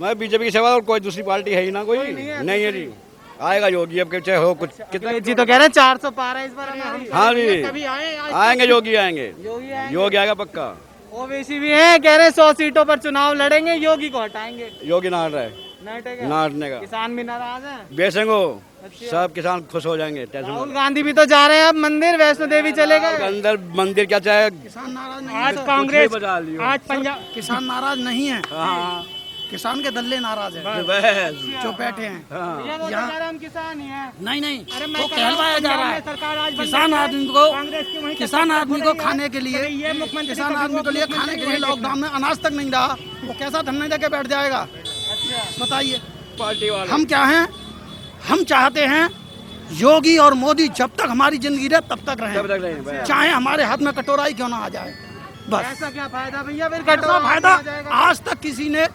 मैं बीजेपी की सेवा और कोई दूसरी पार्टी है ही ना, कोई नहीं है जी। आएगा योगी, अब चाहे हो कुछ कितना जी तो कह रहे हैं 400 पार है इस बार हमारी। हाँ जी, कभी आए आज आएंगे योगी, आएंगे योगी आएंगे। योगी आएगा पक्का। ओवैसी भी है, कह रहे हैं 100 सीटों पर चुनाव लड़ेंगे, योगी को हटाएंगे। योगी ना हट रहा है, नहीं हटेगा? ना हटने का। किसान भी नाराज हैं। बेचेंगे, अच्छा। सब किसान खुश हो जाएंगे। टेंशन राहुल गांधी भी तो जा रहे हैं अब मंदिर, वैष्णो देवी चले मत। गए। अंदर मंदिर क्या चाहे, किसान नाराज नहीं आज है। कांग्रेस, बजा लियो। आज पंजाब, किसान नाराज नहीं है, हाँ किसान के दल्ले नाराज है बस जो बैठे हैं। हाँ। ये वो तो कह रहे हैं हम किसान ही हैं। नहीं नहीं, अरे मैं वो कह रहा हूं, कहलवाया जा पंजाब रहा में है। सरकार आज बंद किसान कर रही है। आदमी को कांग्रेस की वहीं किसान सरकार आदमी हो को रही है। खाने के लिए, ये मुख्यमंत्री किसान कभी आदमी वो के लिए खाने मुख्यमंत्री के लिए वहीं लॉकडाउन में अनाज तक नहीं रहा, वो कैसा धरने देके बैठ जाएगा? अच्छा। बताइए। पार्टी वाले हम क्या हैं? हम चाहते हैं योगी और मोदी जब तक हमारी जिंदगी रहे तब तक सब रहें, रख रहे हैं बस। चाहे हमारे हाथ में कटोरा ही क्यों ना आ जाए। बस ऐसा क्या फायदा भैया, फिर ऐसा कटोरा फायदा। आ जाएगा। आज तक किसी ने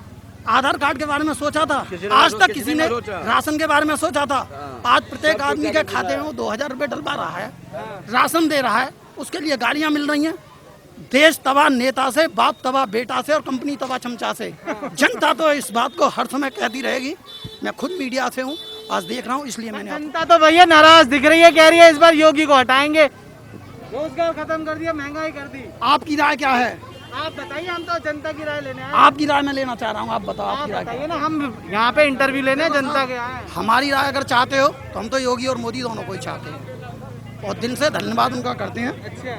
आधार कार्ड के बारे में सोचा था? किसी ने आज तक किसी किसी ने ने सोचा। राशन के बारे में सोचा था? आज प्रत्येक सब आदमी कुछ के क्या खाते में वो 2000 रुपए डलवा रहा है, राशन दे रहा है, उसके लिए गाड़ियां मिल रही हैं। देश तबाह नेता से, बाप तबाह बेटा से और कंपनी तबाह चमचा से। जनता तो इस बात को हर समय कहती रहेगी। मैं खुद मीडिया से हूँ, आज देख रहा हूँ, इसलिए मैंने जनता तो भैया नाराज दिख रही है, कह रही है इस बार योगी को हटाएंगे, रोजगार खत्म कर दिया, महंगाई कर दी। आपकी राय क्या है? आप बताइए, हम तो जनता की राय लेने आए हैं। आपकी राय मैं लेना चाह रहा हूँ, आप बताओ आप आपकी राय क्या है? बताइए ना, हम यहाँ पे इंटरव्यू लेने जनता के आए हैं। हमारी राय अगर चाहते हो तो हम तो योगी और मोदी दोनों को ही चाहते हैं और दिल से धन्यवाद उनका करते हैं अच्छा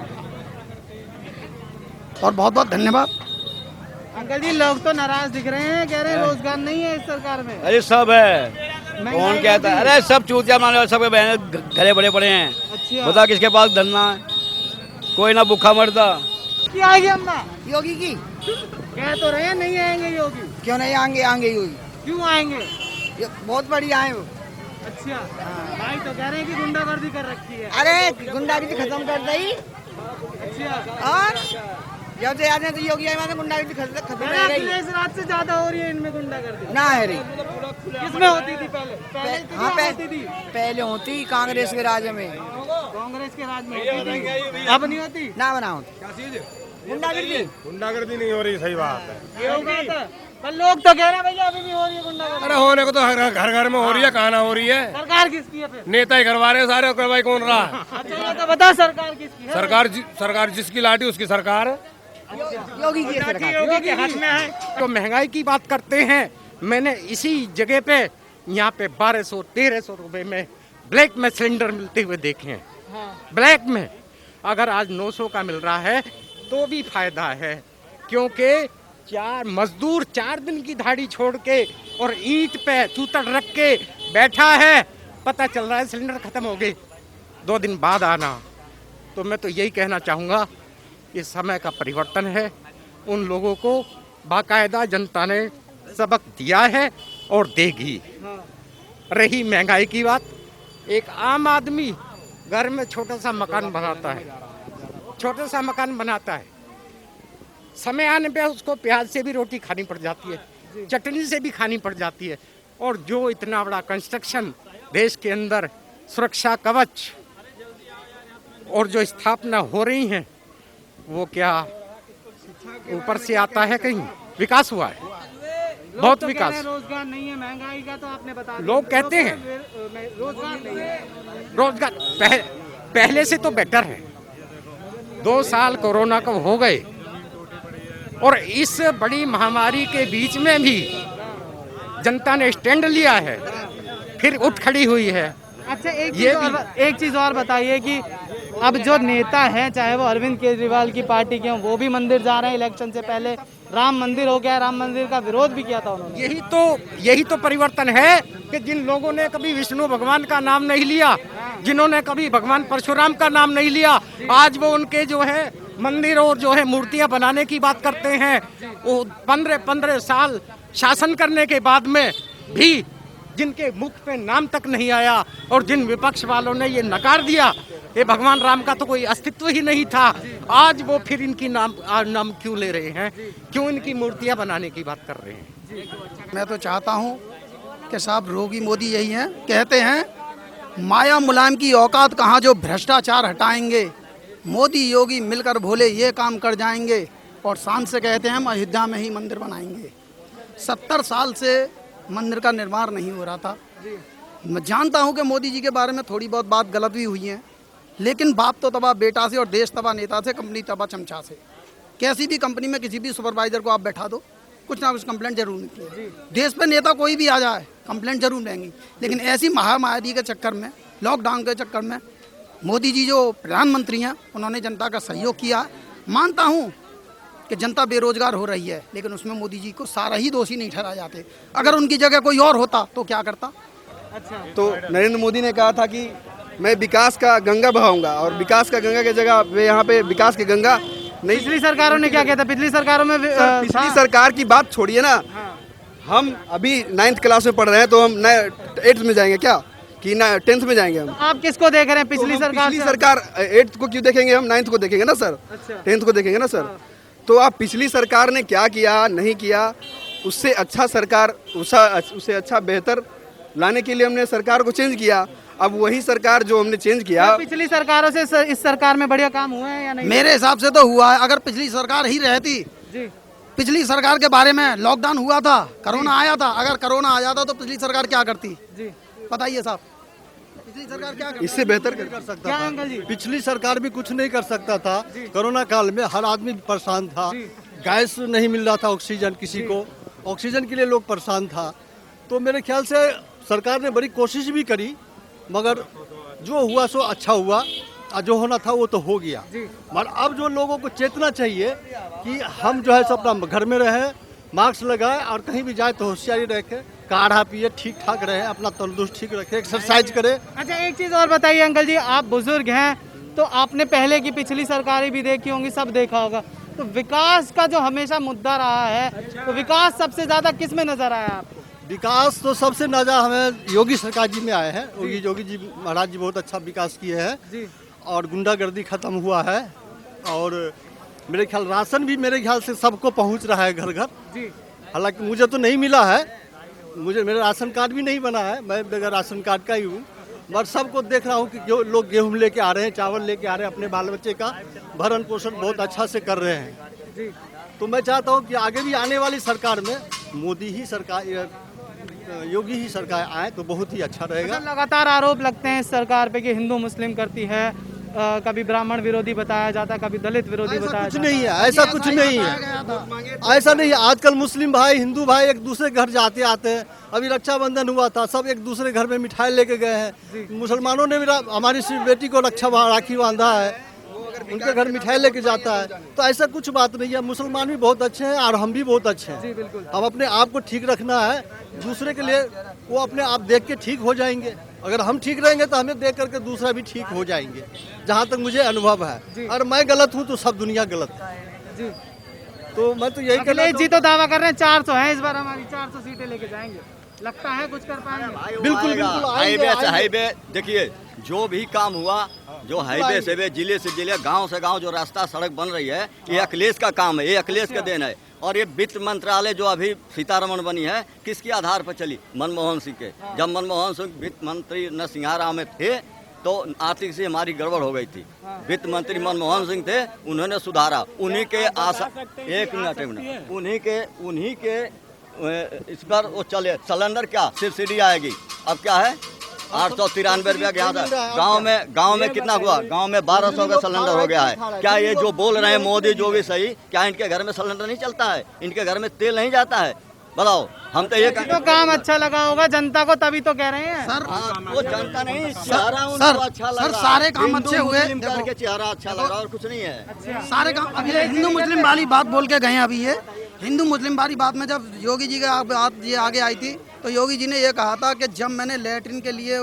और बहुत बहुत धन्यवाद। अंकल जी, लोग तो नाराज दिख रहे हैं, कह रहे हैं रोजगार नहीं है इस सरकार में। अरे सब है, कौन कहता है? अरे सब चूतिया माने वाले, सबके बहन घरे बड़े पड़े हैं। अच्छा, बता किसके पास धरना है? कोई ना भूखा मरता। क्या आएगी अम्मा? योगी की कह तो रहे हैं नहीं आएंगे योगी, क्यों नहीं आएंगे? आएंगे योगी, क्यों आएंगे? ये बहुत बढ़िया है वो। अच्छा, भाई तो कह रहे हैं कि गुंडागर्दी कर रखी है। अरे गुंडागर्दी खत्म कर दी, अच्छा, और जब से आने तो योगी आए माने गुंडागर्दी खत्म अरे रह गई अखिलेश रात से ज्यादा हो रही है इनमें गुंडागर्दी। ना है रही। किसमें होती थी पहले? पहले इतनी हाँ होती थी, पहले होती कांग्रेस के राज में, कांग्रेस के राज में होती थी, अब नहीं होती। ना बनाओ गुंडागर्दी। गुंडागर्दी नहीं हो रही, सही बात है। ये हो गया था, पर लोग तो कह रहे हैं भैया अभी भी हो रही है गुंडागर्दी। अरे होने को तो घर घर में हो रही है, कहाँ ना हो रही है। सरकार किसकी है फिर? नेता ही करवा रहे हैं सारे, करवाई कौन रहा? अच्छा, ये तो बता सरकार किसकी है? सरकार जिसकी लाठी उसकी सरकार है। योगी की सरकार। योगी के हाथ में है। तो महंगाई की बात करते हैं, मैंने इसी जगह पे यहाँ पे 1200-1300 रुपए में ब्लैक में सिलेंडर मिलते हुए देखे हैं। ब्लैक में अगर आज 900 का मिल रहा है तो भी फायदा है, क्योंकि मजदूर 4 दिन की दिहाड़ी छोड़ के और ईंट पे चूतड़ रख के बैठा है, पता चल रहा है सिलेंडर खत्म हो गए, 2 दिन बाद आना। तो मैं तो यही कहना चाहूँगा, ये समय का परिवर्तन है, उन लोगों को बाकायदा जनता ने सबक दिया है और देगी। रही महंगाई की बात, एक आम आदमी घर में छोटा सा मकान बनाता है, छोटा सा मकान बनाता है, समय आने पे उसको प्याज से भी रोटी खानी पड़ जाती है, चटनी से भी खानी पड़ जाती है, और जो इतना बड़ा कंस्ट्रक्शन देश के अंदर सुरक्षा कवच और जो स्थापना हो रही हैं, वो क्या ऊपर से आता है? कहीं विकास हुआ है, बहुत तो कह रहे विकास। हैं रोजगार नहीं है, महंगाई का तो आपने बता दिया। लोग कहते हैं रोजगार नहीं है। रोजगार पहले से तो बेटर है। 2 साल कोरोना को हो गए और इस बड़ी महामारी के बीच में भी जनता ने स्टैंड लिया है, फिर उठ खड़ी हुई है। अच्छा, ये एक चीज और बताइए कि अब जो नेता हैं, चाहे वो अरविंद केजरीवाल की पार्टी के हों, वो भी मंदिर जा रहे हैं। इलेक्शन से पहले राम मंदिर हो गया, राम मंदिर का विरोध भी किया था उन्होंने। यही तो परिवर्तन है कि जिन लोगों ने कभी विष्णु भगवान का नाम नहीं लिया, जिन्होंने कभी भगवान परशुराम का नाम नहीं लिया, आज वो उनके जो है मंदिर और जो है मूर्तियां बनाने की बात करते हैं। वो 15 साल शासन करने के बाद में भी जिनके मुख पे नाम तक नहीं आया और जिन विपक्ष वालों ने ये नकार दिया, ये भगवान राम का तो कोई अस्तित्व ही नहीं था, आज वो फिर इनकी नाम क्यों ले रहे हैं, क्यों इनकी मूर्तियां बनाने की बात कर रहे हैं? मैं तो चाहता हूँ कि साहब रोगी मोदी यही हैं, कहते हैं माया मुलायम की औकात कहाँ जो भ्रष्टाचार हटाएंगे, मोदी योगी मिलकर भोले ये काम कर जाएंगे, और शान से कहते हैं हम अयोध्या में ही मंदिर बनाएंगे। 70 साल से मंदिर का निर्माण नहीं हो रहा था। मैं जानता हूं कि मोदी जी के बारे में थोड़ी बहुत बात गलत भी हुई है, लेकिन बाप तो तबाह बेटा से और देश तबाह नेता से, कंपनी तबाह चमचा से। कैसी भी कंपनी में किसी भी सुपरवाइजर को आप बैठा दो, कुछ ना कुछ कंप्लेंट जरूर निकले। देश पे नेता कोई भी आ जाए कंप्लेंट जरूर लेंगी, लेकिन ऐसी महामारी के चक्कर में, लॉकडाउन के चक्कर में मोदी जी जो प्रधानमंत्री हैं उन्होंने जनता का सहयोग किया। मानता हूं कि जनता बेरोजगार हो रही है, लेकिन उसमें मोदी जी को सारा ही दोषी नहीं ठहराए जाते। अगर उनकी जगह कोई और होता तो क्या करता। तो नरेंद्र मोदी ने कहा था कि मैं विकास का गंगा बहाऊंगा, और विकास का गंगा की जगह वे यहाँ पे विकास की गंगा नहीं। पिछली सरकारों ने क्या किया था? पिछली सरकारों में पिछली सरकार की बात छोड़िए ना, हम अभी 9th क्लास में पढ़ रहे हैं तो हम 8th में जाएंगे क्या, कि 10th में जाएंगे हम? आप किसको देख रहे हैं? पिछली सरकार? पिछली सरकार 8th को क्यों देखेंगे हम, 9th को देखेंगे ना सर। 10th को देखेंगे ना सर। तो आप पिछली सरकार ने क्या किया नहीं किया, उससे अच्छा सरकार, उससे अच्छा बेहतर लाने के लिए हमने सरकार को चेंज किया। अब वही सरकार जो हमने चेंज किया, पिछली सरकारों से इस सरकार में बढ़िया काम हुए हैं या नहीं? मेरे हिसाब से तो हुआ है। अगर पिछली सरकार ही रहती जी, पिछली सरकार के बारे में, लॉकडाउन हुआ था, कोरोना आया था, अगर कोरोना आ जाता तो पिछली सरकार क्या करती जी, बताइए साहब। पिछली सरकार क्या करती? इससे बेहतर कर सकता क्या था। अंकल जी? पिछली सरकार भी कुछ नहीं कर सकता था। कोरोना काल में हर आदमी परेशान था, गैस नहीं मिल रहा था, ऑक्सीजन किसी को, ऑक्सीजन के लिए लोग परेशान था। तो मेरे ख्याल से सरकार ने बड़ी कोशिश भी करी, मगर जो हुआ सो अच्छा हुआ, और जो होना था वो तो हो गया। मगर अब जो लोगों को चेतना चाहिए कि हम जो है सो अपना घर में रहे, मास्क लगाए, और कहीं भी जाए तो होशियारी रखें, काढ़ा पिए, ठीक ठाक रहे, अपना तंदुरुस्त ठीक रखें, एक्सरसाइज करें। अच्छा, एक चीज और बताइए अंकल जी, आप बुजुर्ग हैं तो आपने पहले की पिछली सरकारें भी देखी होंगी, सब देखा होगा। तो विकास का जो हमेशा मुद्दा रहा है, तो विकास सबसे ज्यादा किस में नजर आया आपको? विकास तो सबसे ज़्यादा हमें योगी सरकार जी में आए हैं। योगी जी महाराज जी बहुत अच्छा विकास किए हैं जी, और गुंडागर्दी खत्म हुआ है, और मेरे ख्याल राशन भी मेरे ख्याल से सबको पहुंच रहा है घर घर जी। हालांकि मुझे तो नहीं मिला है, मुझे मेरा राशन कार्ड भी नहीं बना है, मैं बगैर राशन कार्ड का ही हूँ। मगर सबको देख रहा हूँ कि जो लोग गेहूँ लेके आ रहे हैं, चावल लेके आ रहे हैं, अपने बाल बच्चे का भरण पोषण बहुत अच्छा से कर रहे हैं जी। तो मैं चाहता हूँ कि आगे भी आने वाली सरकार में मोदी ही सरकार, योगी ही सरकार आए तो बहुत ही अच्छा रहेगा। लगातार आरोप लगते हैं इस सरकार पे कि हिंदू मुस्लिम करती है, कभी ब्राह्मण विरोधी बताया जाता है, कभी दलित विरोधी बताया कुछ जाता नहीं है, ऐसा कुछ नहीं है, ऐसा नहीं है। आजकल मुस्लिम भाई हिंदू भाई एक दूसरे घर जाते आते हैं। अभी रक्षाबंधन हुआ था, सब एक दूसरे घर में मिठाई लेके गए हैं। मुसलमानों ने भी हमारी बेटी को राखी बांधा है, उनके घर मिठाई लेके जाता है। तो ऐसा कुछ बात नहीं है, मुसलमान भी बहुत अच्छे हैं और हम भी बहुत अच्छे हैं। हम अपने आप को ठीक रखना है, दूसरे के लिए वो अपने आप देख के ठीक हो जाएंगे। अगर हम ठीक रहेंगे तो हमें देख करके दूसरा भी ठीक हो जाएंगे, जहाँ तक मुझे अनुभव है। और मैं गलत हूँ तो सब दुनिया गलत है। तो मैं तो यही अखिलेश जी तो दावा कर रहे हैं 400 है इस बार, हमारी 400 सीटें लेके जाएंगे। लगता है कुछ कर पाएंगे? बिल्कुल बिल्कुल हाईवे देखिए, जो भी काम हुआ, जो हाईवे से जिले से जिले, गांव से गांव जो रास्ता सड़क बन रही है, ये अखिलेश का काम है, ये अखिलेश का देन है। और ये वित्त मंत्रालय जो अभी सीतारमण बनी है, किसके आधार पर चली? मनमोहन सिंह के। जब मनमोहन सिंह वित्त मंत्री नरसिंहारा में थे तो आर्थिक से हमारी गड़बड़ हो गई थी। वित्त मंत्री मनमोहन सिंह थे, उन्होंने सुधारा। उन्हीं के आशा, एक मिनट, उन्हीं के इस पर वो चले। सिलेंडर क्या सब्सिडी आएगी, अब क्या है 893 रुपया गया था। गांव में कितना हुआ? गांव में 1200 का सिलेंडर हो गया है। क्या ये जो बोल रहे हैं मोदी जो भी सही, क्या इनके घर में सिलेंडर नहीं चलता है? इनके घर में तेल नहीं जाता है? बताओ। हम तो ये तो काम अच्छा लगा होगा जनता को, तभी तो कह रहे हैं। सर वो जनता नहीं, चेहरा उनको सर, अच्छा लग रहा है। सारे काम अच्छे हुए। करके चेहरा अच्छा लग रहा है और कुछ नहीं है। सारे काम अभी हिंदू मुस्लिम वाली बात बोल के गए हैं। अभी ये हिंदू मुस्लिम वाली बात में जब योगी जी का बात ये आगे आई थी तो योगी जी ने ये कहा था कि जब मैंने लैट्रिन के लिए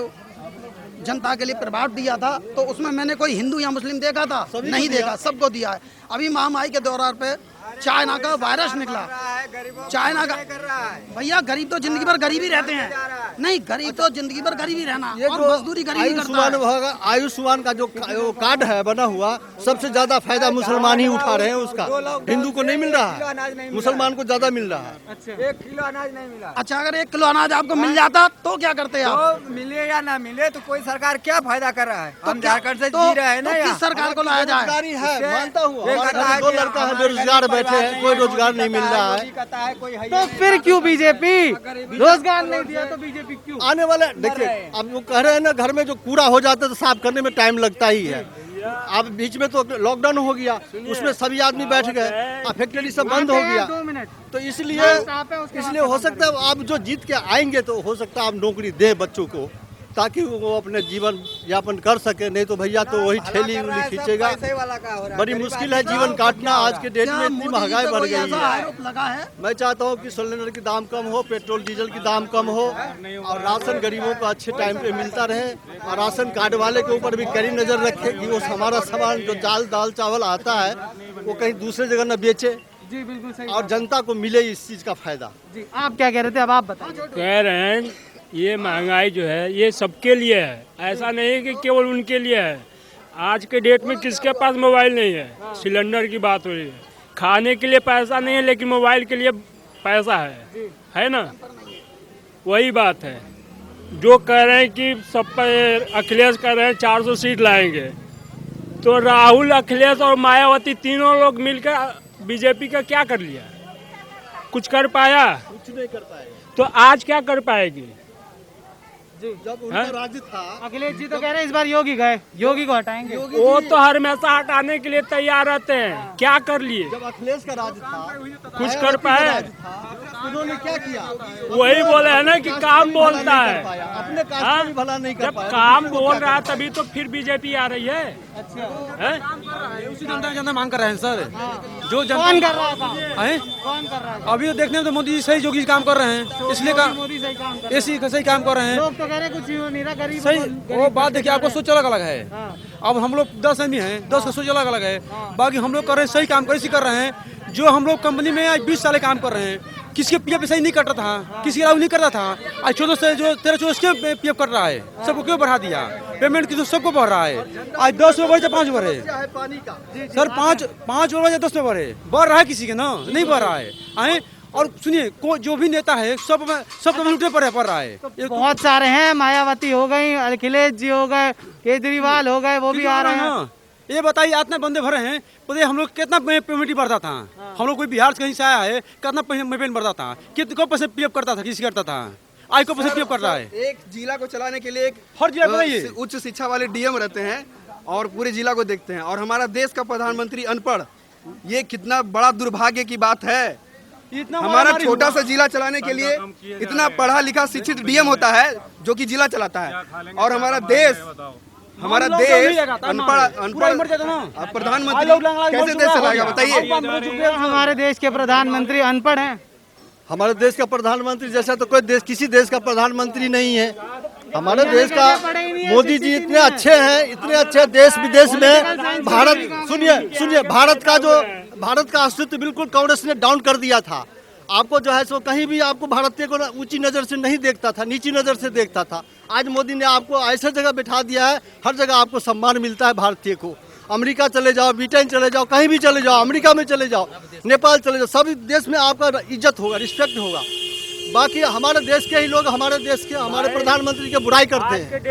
जनता के लिए प्रभाव दिया था तो उसमें मैंने कोई हिंदू या मुस्लिम देखा था? नहीं देखा, सबको दिया है। अभी महामारी के दौरान पे चाइना का वायरस निकला, चाइना का, भैया गरीब तो जिंदगी भर गरीब ही रहते हैं। नहीं, गरीब तो जिंदगी भर गरीब ही रहना ये और जो मजदूरी गरीब ही करता है। आयुष्मान का जो कार्ड है बना हुआ, सबसे ज्यादा फायदा मुसलमान ही उठा रहे हैं उसका। हिंदू को नहीं मिल रहा है, मुसलमान को ज्यादा मिल रहा है। 1 किलो अनाज नहीं मिला। अच्छा, अगर 1 किलो अनाज आपको मिल जाता तो क्या करते आप? तो मिले या ना मिले तो कोई सरकार क्या फायदा कर रहा है? हम क्या- झारखंड से तो- जी रहे हैं ना तो यहाँ। किस सरकार को लाया जाए? बेरोजगारी है, इससे मानता हूँ। ये हमारे कहता घर है में 2 कि लड़का है हमारे बेरोजगार गरीब बैठे हैं, परिवार कोई नहीं रोजगार है, नहीं मिल रहा है। कोई कहता है कोई है ही तो नहीं। फिर क्यों बीजेपी रोजगार नहीं दिया तो बीजेपी क्यों? आने वाले देखिए, अब वो कह रहे हैं ना, घर में जो कूड़ा हो जाता है तो साफ करने में टाइम लगता ही है। अब बीच में तो लॉकडाउन हो गया, उसमें सभी आदमी बैठ गए, अब फैक्ट्री सब बंद हो गया। 2 मिनट तो इसलिए स्टॉप है, उसके बाद हो सकता है आप जो जीत के आएंगे तो हो सकता है आप नौकरी दे बच्चों को, ताकि वो अपने जीवन यापन कर सके। नहीं तो भैया तो वही ठेली उली खींचेगा। पैसे वाला का हो रहा है। बड़ी मुश्किल है जीवन काटना। आज के डेट में क्या इतनी मोदी जी महंगाई पे बढ़ कोई गई ऐसा है। आरोप लगा है? मैं चाहता हूँ कि सिलेंडर की दाम कम हो, पेट्रोल डीजल की दाम कम हो, और राशन गरीबों को अच्छे टाइम पे मिलता रहे, और राशन कार्ड वाले के ऊपर भी कड़ी नजर रखे कि वो हमारा सामान जो दाल चावल आता है वो कहीं दूसरे जगह न बेचे, जी बिल्कुल सही। और जनता को मिले इस चीज का फायदा। जी आप क्या कह रहे थे, अब आप बताइए। कह रहे हैं ये महंगाई जो है ये सबके लिए है, ऐसा नहीं है कि केवल उनके लिए है। आज के डेट में किसके पास मोबाइल नहीं है? सिलेंडर की बात हो रही है, खाने के लिए पैसा नहीं है लेकिन मोबाइल के लिए पैसा है ना? वही बात है। जो कह रहे हैं कि सब पर अखिलेश कह रहे हैं 400 सीट लाएंगे, तो राहुल, अखिलेश और मायावती तीनों लोग मिलकर बीजेपी का क्या कर लिया? कुछ कर पाया? कुछ नहीं कर पाए। तो आज क्या कर पाएगी? जब उनका राज्य था, अखिलेश जी तो कह रहे हैं इस बार योगी गए, योगी को हटाएंगे। वो तो हर हमेशा हटाने के लिए तैयार रहते हैं। क्या कर लिए? जब अखिलेश का राज था, कुछ कर पाए? उन्होंने क्या किया? वही बोले है ना कि काम बोलता है। अपने कास्ट हाँ? में भी भला नहीं कर जब पाया। काम बोल रहा है तभी तो फिर बीजेपी आ रही है। हैं? उसी जनता मांग कर रहे हैं सर। जो कौन कर रहा था? है कौन कर रहा है? अभी तो देखने में तो मोदी जी सही योगी काम कर रहे हैं, इसलिए मोदी सही काम कर रहा ऐसी सही काम कर रहे है। हैं। लोग तो कह रहे हैं कुछ ही हो नहीं रहा, गरीब सही वो बात देखिए, आपको सोच अलग अलग है। हाँ। अब हम लोग 10 आदमी हैं, 10 का सोच अलग अलग है। बाकी हम लोग कर रहे हैं सही काम, कैसे कर रहे हैं? जो हम लोग कंपनी में आज 20 साल काम कर रहे हैं, किसके पीएफ सही नहीं कट रहा था, किसी का नहीं करता था, आज 14 से जो 13-14 के पीएफ कट रहा है। सबको क्यों बढ़ा दिया? पेमेंट की तो सबको बढ़ रहा है। आज 10 में बढ़े तो 5 बढ़े पानी का सर, 5 बढ़े 10 में बढ़े, बढ़ रहा है किसी के ना? नहीं बढ़ रहा है। आए और सुनिए, जो भी नेता है सब लूटे पड़ रहा है। बहुत सारे हैं, मायावती हो गई, अखिलेश जी हो गए, केजरीवाल हो गए, वो भी आ रहे हैं। ना। ये बताइए, इतने बंदे भरे हैं, पता हम लोग कितना पेमेंट बढ़ता था? हम लोग कोई बिहार से कहीं से आया है, कितना पेमेंट बढ़ता था? कितने पैसे पीएफ करता था, किसी करता था? आज को पैसे पीएफ कर रहा है। एक जिला को चलाने के लिए एक हर जिला बताइए। उच्च शिक्षा वाले डीएम रहते हैं और पूरे जिला को देखते हैं, और हमारा देश का प्रधानमंत्री अनपढ़। ये कितना बड़ा दुर्भाग्य की बात है। इतना हमारा छोटा सा जिला चलाने के लिए इतना पढ़ा लिखा शिक्षित डीएम होता है जो कि जिला चलाता है, और हमारा देश अनपढ़ प्रधानमंत्री कैसे देश चलाएगा बताइए? हमारे देश के प्रधानमंत्री अनपढ़ हैं। हमारे देश का प्रधानमंत्री जैसा तो कोई देश, किसी देश का प्रधानमंत्री नहीं है। हमारे देश का मोदी जी इतने अच्छे हैं, इतने अच्छे देश विदेश में। भारत सुनिए, भारत का अस्तित्व बिल्कुल कांग्रेस ने डाउन कर दिया था। आपको जो है सो कहीं भी आपको भारतीय को ऊंची नजर से नहीं देखता था, नीची नजर से देखता था। आज मोदी ने आपको ऐसे जगह बिठा दिया है, हर जगह आपको सम्मान मिलता है भारतीय को। अमेरिका चले जाओ, ब्रिटेन चले जाओ, कहीं भी चले जाओ, अमेरिका में चले जाओ, नेपाल चले जाओ, सभी देश में आपका इज्जत होगा, रिस्पेक्ट होगा। बाकी हमारे देश के ही लोग हमारे प्रधानमंत्री की बुराई करते हैं।